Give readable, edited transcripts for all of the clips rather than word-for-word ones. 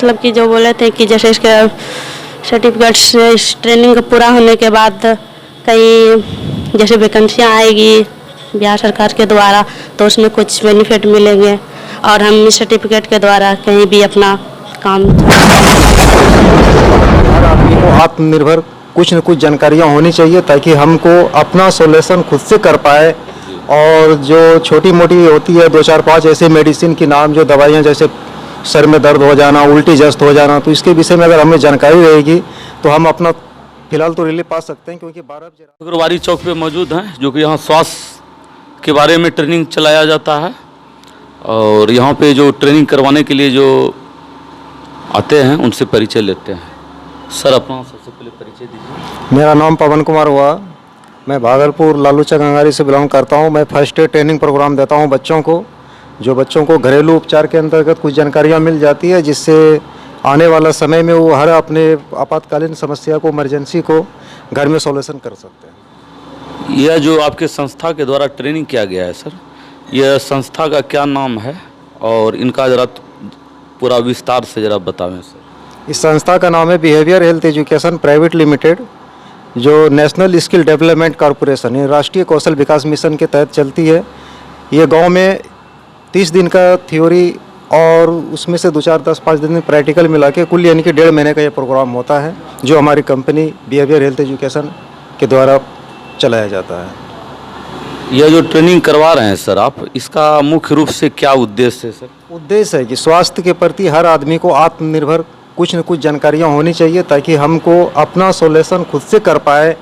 मतलब कि जो बोले थे कि जैसे इसके सर्टिफिकेट से इस ट्रेनिंग पूरा होने के बाद कई जैसे वैकेंसियाँ आएगी बिहार सरकार के द्वारा, तो उसमें कुछ बेनिफिट मिलेंगे और हम इस सर्टिफिकेट के द्वारा कहीं भी अपना काम। हर आदमी को आत्मनिर्भर कुछ न कुछ जानकारियाँ होनी चाहिए ताकि हमको अपना सोल्यूशन खुद से कर पाए। और जो छोटी मोटी होती है 2-4-5 ऐसे मेडिसिन के नाम, जो दवाइयाँ जैसे सर में दर्द हो जाना, उल्टी जस्त हो जाना, तो इसके विषय में अगर हमें जानकारी रहेगी तो हम अपना फिलहाल तो रिलीफ पा सकते हैं। क्योंकि 12 अग्रवारी चौक पे मौजूद हैं, जो कि यहाँ स्वास्थ्य के बारे में ट्रेनिंग चलाया जाता है। और यहाँ पे जो ट्रेनिंग करवाने के लिए जो आते हैं उनसे परिचय लेते हैं। सर, अपना सबसे पहले परिचय दीजिए। मेरा नाम पवन कुमार हुआ, मैं भागलपुर लालूचा गंगारी से बिलोंग करता हूँ। मैं फर्स्ट एड ट्रेनिंग प्रोग्राम देता हूँ बच्चों को, जो बच्चों को घरेलू उपचार के अंतर्गत कुछ जानकारियाँ मिल जाती है, जिससे आने वाला समय में वो हर अपने आपातकालीन समस्या को, इमरजेंसी को घर में सॉल्यूशन कर सकते हैं। यह जो आपके संस्था के द्वारा ट्रेनिंग किया गया है सर, यह संस्था का क्या नाम है और इनका ज़रा पूरा विस्तार से ज़रा बतावें सर। इस संस्था का नाम है behaviour health education private limited, जो नेशनल स्किल डेवलपमेंट कॉरपोरेशन, ये राष्ट्रीय कौशल विकास मिशन के तहत चलती है। ये गांव में 30 दिन का थ्योरी और उसमें से 2-4-10-5 दिन प्रैक्टिकल मिला के कुल यानी कि 1.5 महीने का ये प्रोग्राम होता है, जो हमारी कंपनी बिहेवियर हेल्थ एजुकेशन के द्वारा चलाया जाता है। यह जो ट्रेनिंग करवा रहे हैं सर आप, इसका मुख्य रूप से क्या उद्देश्य है सर? उद्देश्य है कि स्वास्थ्य के प्रति हर आदमी को आत्मनिर्भर कुछ न कुछ जानकारियाँ होनी चाहिए ताकि हमको अपना सोल्यूशन खुद से कर पाए।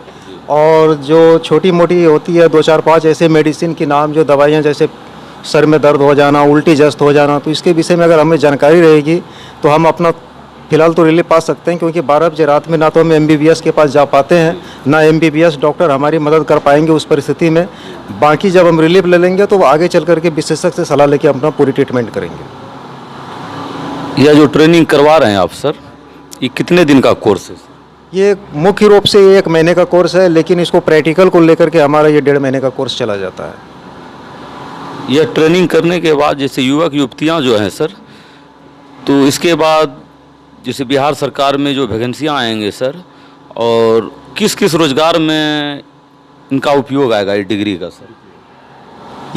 और जो छोटी मोटी होती है 2-4-5 ऐसे मेडिसिन के नाम, जो दवाइयाँ जैसे सर में दर्द हो जाना, उल्टी जस्त हो जाना, तो इसके विषय में अगर हमें जानकारी रहेगी तो हम अपना फिलहाल तो रिलीफ पा सकते हैं। क्योंकि 12 बजे रात में ना तो हम MBBS के पास जा पाते हैं, ना MBBS डॉक्टर हमारी मदद कर पाएंगे उस परिस्थिति में। बाकी जब हम रिलीफ ले लेंगे तो आगे चल करके विशेषज्ञ से सलाह लेके अपना पूरी ट्रीटमेंट करेंगे। यह जो ट्रेनिंग करवा रहे हैं आप सर, ये कितने दिन का कोर्स है? ये मुख्य रूप से 1 महीने का कोर्स है, लेकिन इसको प्रैक्टिकल को लेकर के हमारा ये 1.5 महीने का कोर्स चला जाता है। यह ट्रेनिंग करने के बाद जैसे युवक युवतियां जो हैं सर, तो इसके बाद जैसे बिहार सरकार में जो वैकेंसियां आएंगे सर, और किस किस रोजगार में इनका उपयोग आएगा ये डिग्री का सर?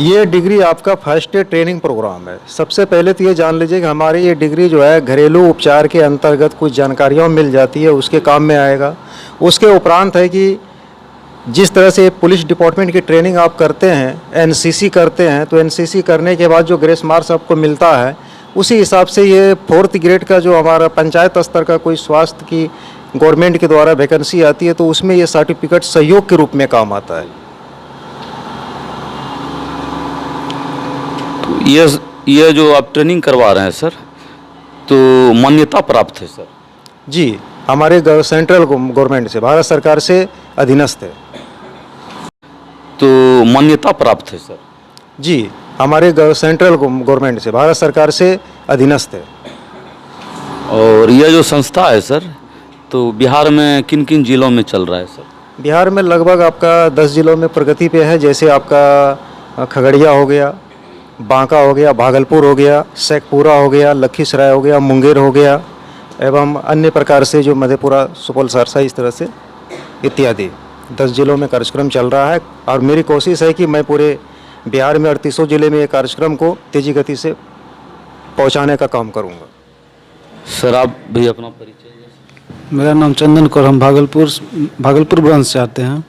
ये डिग्री आपका फर्स्ट एड ट्रेनिंग प्रोग्राम है। सबसे पहले तो ये जान लीजिए कि हमारी ये डिग्री जो है घरेलू उपचार के अंतर्गत कुछ जानकारियाँ मिल जाती है, उसके काम में आएगा। उसके उपरांत है कि जिस तरह से पुलिस डिपार्टमेंट की ट्रेनिंग आप करते हैं, NCC करते हैं, तो NCC करने के बाद जो ग्रेस मार्क्स आपको मिलता है, उसी हिसाब से ये 4th ग्रेड का जो हमारा पंचायत स्तर का कोई स्वास्थ्य की गवर्नमेंट के द्वारा वैकेंसी आती है, तो उसमें ये सर्टिफिकेट सहयोग के रूप में काम आता है। ये जो आप ट्रेनिंग करवा रहे हैं सर, तो मान्यता प्राप्त है सर? जी, हमारे सेंट्रल गवर्नमेंट से, भारत सरकार से अधीनस्थ है। तो मान्यता प्राप्त है सर? जी, हमारे सेंट्रल गवर्नमेंट से, भारत सरकार से अधीनस्थ है। और यह जो संस्था है सर, तो बिहार में किन किन जिलों में चल रहा है सर? बिहार में लगभग आपका 10 जिलों में प्रगति पे है। जैसे आपका खगड़िया हो गया, बांका हो गया, भागलपुर हो गया, शेखपुरा हो गया, लखीसराय हो गया, मुंगेर हो गया, एवं अन्य प्रकार से जो मधेपुरा, सुपौल, सहरसा, इस तरह से इत्यादि 10 जिलों में कार्यक्रम चल रहा है। और मेरी कोशिश है कि मैं पूरे बिहार में 38 जिले में ये कार्यक्रम को तेजी गति से पहुंचाने का काम करूंगा। सर, आप भी अपना परिचय दें। मेरा नाम चंदन कौर, हम भागलपुर ब्रांच से आते हैं।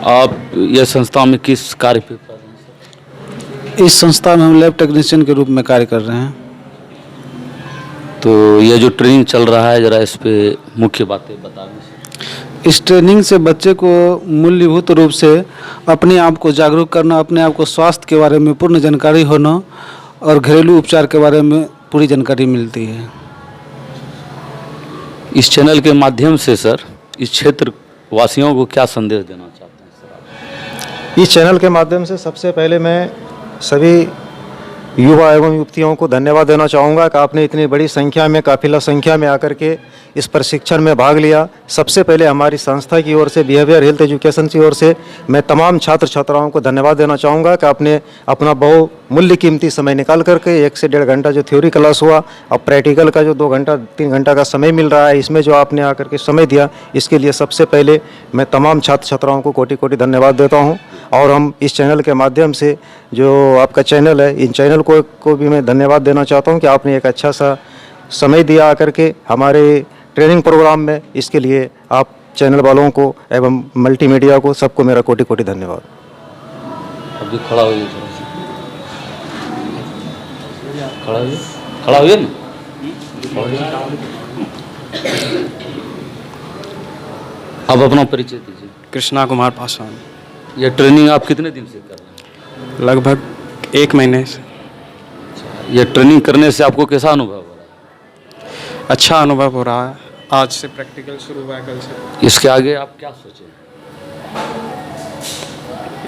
आप यह संस्था में किस कार्य पे? इस संस्था में हम लैब टेक्नीशियन के रूप में कार्य कर रहे हैं। तो यह जो ट्रेनिंग चल रहा है, जरा इस पे मुख्य बातें बता दीजिए। इस ट्रेनिंग से बच्चे को मूल्यभूत रूप से अपने आप को जागरूक करना, अपने आप को स्वास्थ्य के बारे में पूर्ण जानकारी होना और घरेलू उपचार के बारे में पूरी जानकारी मिलती है। इस चैनल के माध्यम से सर इस क्षेत्र वासियों को क्या संदेश देना चाहते हैं सर आप? इस चैनल के माध्यम से सबसे पहले मैं सभी युवा एवं युवतियों को धन्यवाद देना चाहूँगा कि आपने इतनी बड़ी संख्या में, काफिला संख्या में आकर के इस प्रशिक्षण में भाग लिया। सबसे पहले हमारी संस्था की ओर से, बिहेवियर हेल्थ एजुकेशन की ओर से मैं तमाम छात्र छात्राओं को धन्यवाद देना चाहूँगा कि आपने अपना बहुमूल्य कीमती समय निकाल करके 1 से 1.5 घंटा जो थ्योरी क्लास हुआ और प्रैक्टिकल का जो 2 घंटा 3 घंटा का समय मिल रहा है, इसमें जो आपने आकर के समय दिया, इसके लिए सबसे पहले मैं तमाम छात्र छात्राओं को कोटि कोटि धन्यवाद देता हूँ। और हम इस चैनल के माध्यम से, जो आपका चैनल है, इन चैनल को भी मैं धन्यवाद देना चाहता हूँ कि आपने एक अच्छा सा समय दिया आकर के हमारे ट्रेनिंग प्रोग्राम में। इसके लिए आप चैनल वालों को एवं मल्टीमीडिया को, सबको मेरा कोटि कोटि धन्यवाद। अभी खड़ा होइए, खड़ा होइए, खड़ा होइए ना। अब अपना परिचय दीजिए। कृष्णा कुमार पासवान। यह ट्रेनिंग आप कितने दिन से कर रहे हैं? लगभग 1 महीने से। यह ट्रेनिंग करने से आपको कैसा अनुभव हो रहा है? अच्छा अनुभव हो रहा है। आज से प्रैक्टिकल शुरू हुआ है, कल से। इसके आगे आप क्या सोचे?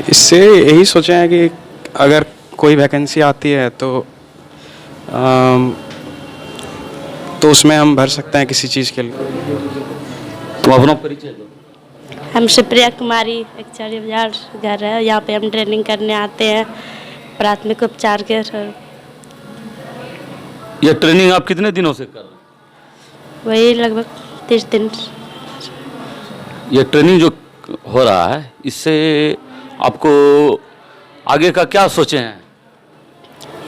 इससे यही सोचे हैं कि अगर कोई वैकेंसी आती है तो उसमें हम भर सकते हैं किसी चीज़ के लिए। तुम अपना परिचय दो। हम सुप्रिया कुमारी, एक्चारी बाजार घर है, यहाँ पे हम ट्रेनिंग करने आते हैं प्राथमिक उपचार के सर। यह ट्रेनिंग आप कितने दिनों से कर रहे हैं? वही लगभग 30 दिन। यह ट्रेनिंग जो हो रहा है, इससे आपको आगे का क्या सोचे हैं?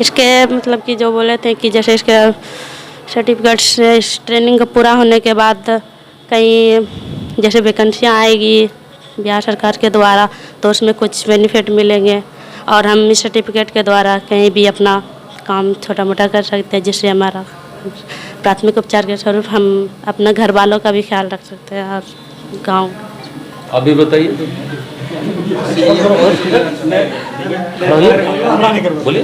इसके मतलब कि जो बोले थे कि जैसे इसके सर्टिफिकेट से इस ट्रेनिंग का पूरा होने के बाद कहीं जैसे वैकेंसियाँ आएगी बिहार सरकार के द्वारा, तो उसमें कुछ बेनिफिट मिलेंगे और हम इस सर्टिफिकेट के द्वारा कहीं भी अपना काम छोटा मोटा कर सकते हैं, जिससे हमारा प्राथमिक उपचार के स्वरूप हम अपना घर वालों का भी ख्याल रख सकते हैं और गांव। अभी बताइए। बोलिए।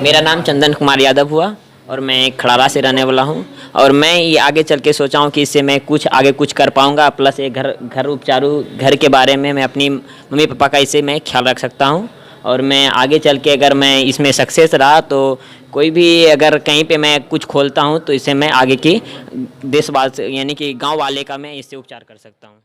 मेरा नाम चंदन कुमार यादव हुआ और मैं खड़ारा से रहने वाला हूँ। और मैं ये आगे चल के सोचा हूँ कि इससे मैं आगे कुछ कर पाऊँगा, प्लस एक घर उपचारू घर के बारे में मैं अपनी मम्मी पापा का इससे मैं ख्याल रख सकता हूँ। और मैं आगे चल के अगर मैं इसमें सक्सेस रहा तो कोई भी अगर कहीं पे मैं कुछ खोलता हूँ तो इससे मैं आगे की देशवासी यानी कि गांव वाले का मैं इससे उपचार कर सकता हूँ।